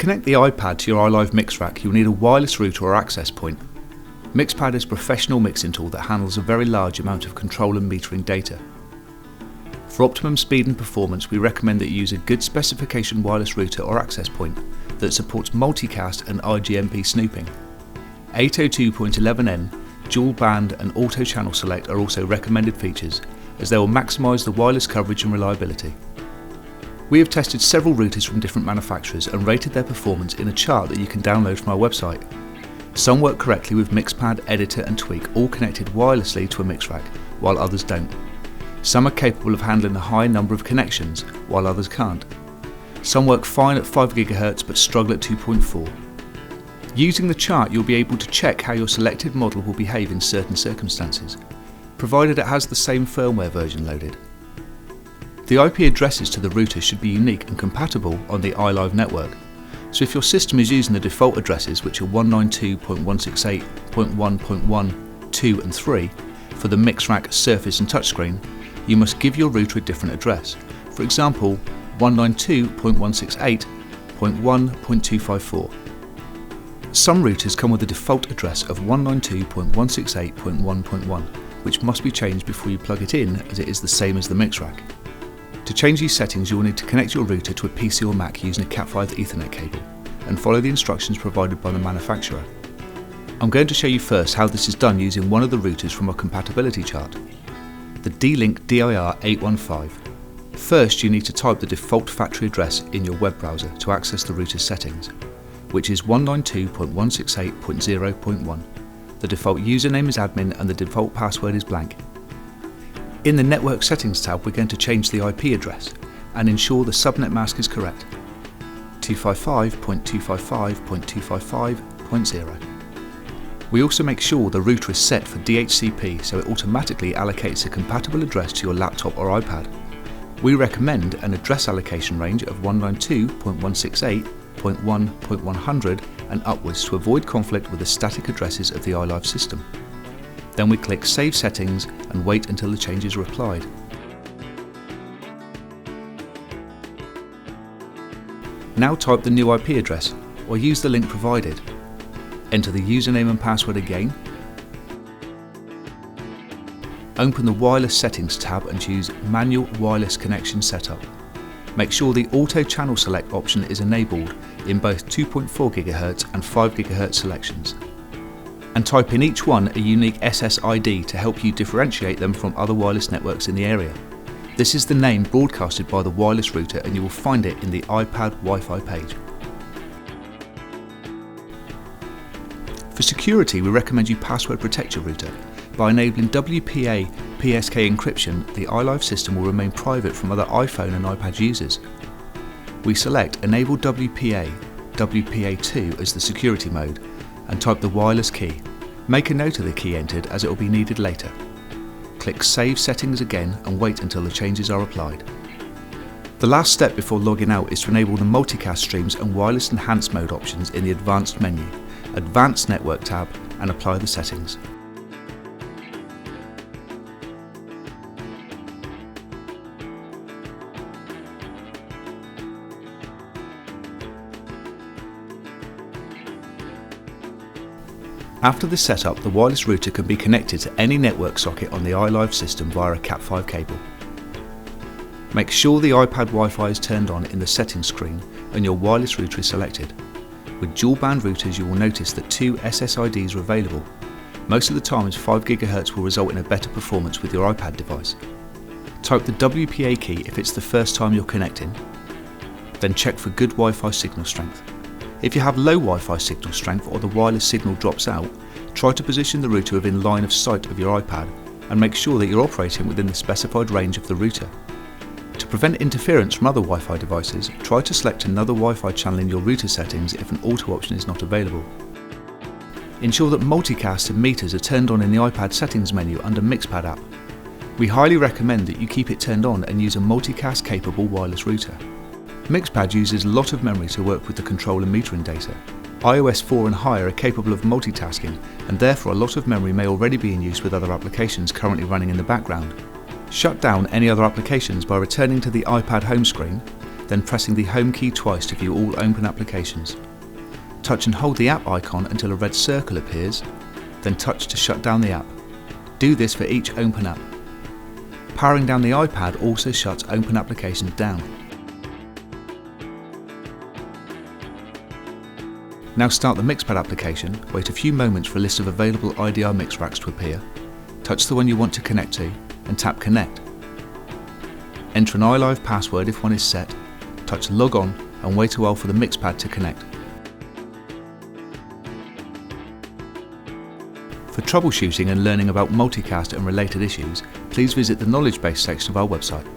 connect the iPad to your iLive mix rack, you'll need a wireless router or access point. MixPad is a professional mixing tool that handles a very large amount of control and metering data. For optimum speed and performance, we recommend that you use a good specification wireless router or access point that supports multicast and IGMP snooping. 802.11n, dual band and auto channel select are also recommended features, as they will maximise the wireless coverage and reliability. We have tested several routers from different manufacturers and rated their performance in a chart that you can download from our website. Some work correctly with MixPad, Editor and Tweak all connected wirelessly to a mix rack, while others don't. Some are capable of handling a high number of connections, while others can't. Some work fine at 5 GHz but struggle at 2.4. Using the chart, you'll be able to check how your selected model will behave in certain circumstances, provided it has the same firmware version loaded. The IP addresses to the router should be unique and compatible on the iLive network, so if your system is using the default addresses, which are 192.168.1.1, 2 and 3, for the mix rack, surface and touchscreen, you must give your router a different address, for example 192.168.1.254. Some routers come with a default address of 192.168.1.1, which must be changed before you plug it in, as it is the same as the mix rack. To change these settings, you will need to connect your router to a PC or Mac using a Cat5 Ethernet cable and follow the instructions provided by the manufacturer. I'm going to show you first how this is done using one of the routers from our compatibility chart, the D-Link DIR815. First, you need to type the default factory address in your web browser to access the router's settings, which is 192.168.0.1. The default username is admin and the default password is blank. In the Network Settings tab, we're going to change the IP address and ensure the subnet mask is correct, 255.255.255.0. We also make sure the router is set for DHCP, so it automatically allocates a compatible address to your laptop or iPad. We recommend an address allocation range of 192.168.1.100 and upwards to avoid conflict with the static addresses of the iLive system. Then we click Save Settings and wait until the changes are applied. Now type the new IP address or use the link provided. Enter the username and password again. Open the Wireless Settings tab and choose Manual Wireless Connection Setup. Make sure the Auto Channel Select option is enabled in both 2.4 GHz and 5 GHz selections. And type in each one a unique SSID to help you differentiate them from other wireless networks in the area. This is the name broadcasted by the wireless router and you will find it in the iPad Wi-Fi page. For security, we recommend you password protect your router. By enabling WPA PSK encryption, the iLive system will remain private from other iPhone and iPad users. We select Enable WPA, WPA2 as the security mode, and type the wireless key. Make a note of the key entered as it will be needed later. Click Save Settings again and wait until the changes are applied. The last step before logging out is to enable the multicast streams and wireless enhanced mode options in the Advanced menu, Advanced Network tab, and apply the settings. After this setup, the wireless router can be connected to any network socket on the iLive system via a Cat5 cable. Make sure the iPad Wi-Fi is turned on in the settings screen and your wireless router is selected. With dual band routers, you will notice that 2 SSIDs are available. Most of the times 5 GHz will result in a better performance with your iPad device. Type the WPA key if it's the first time you're connecting. Then check for good Wi-Fi signal strength. If you have low Wi-Fi signal strength or the wireless signal drops out, try to position the router within line of sight of your iPad and make sure that you're operating within the specified range of the router. To prevent interference from other Wi-Fi devices, try to select another Wi-Fi channel in your router settings if an auto option is not available. Ensure that multicast and meters are turned on in the iPad settings menu under MixPad app. We highly recommend that you keep it turned on and use a multicast capable wireless router. MixPad uses a lot of memory to work with the control and metering data. iOS 4 and higher are capable of multitasking, and therefore a lot of memory may already be in use with other applications currently running in the background. Shut down any other applications by returning to the iPad home screen, then pressing the Home key twice to view all open applications. Touch and hold the app icon until a red circle appears, then touch to shut down the app. Do this for each open app. Powering down the iPad also shuts open applications down. Now start the MixPad application, wait a few moments for a list of available IDR mix racks to appear, touch the one you want to connect to, and tap Connect. Enter an iLive password if one is set, touch Log On and wait a while for the MixPad to connect. For troubleshooting and learning about multicast and related issues, please visit the knowledge base section of our website.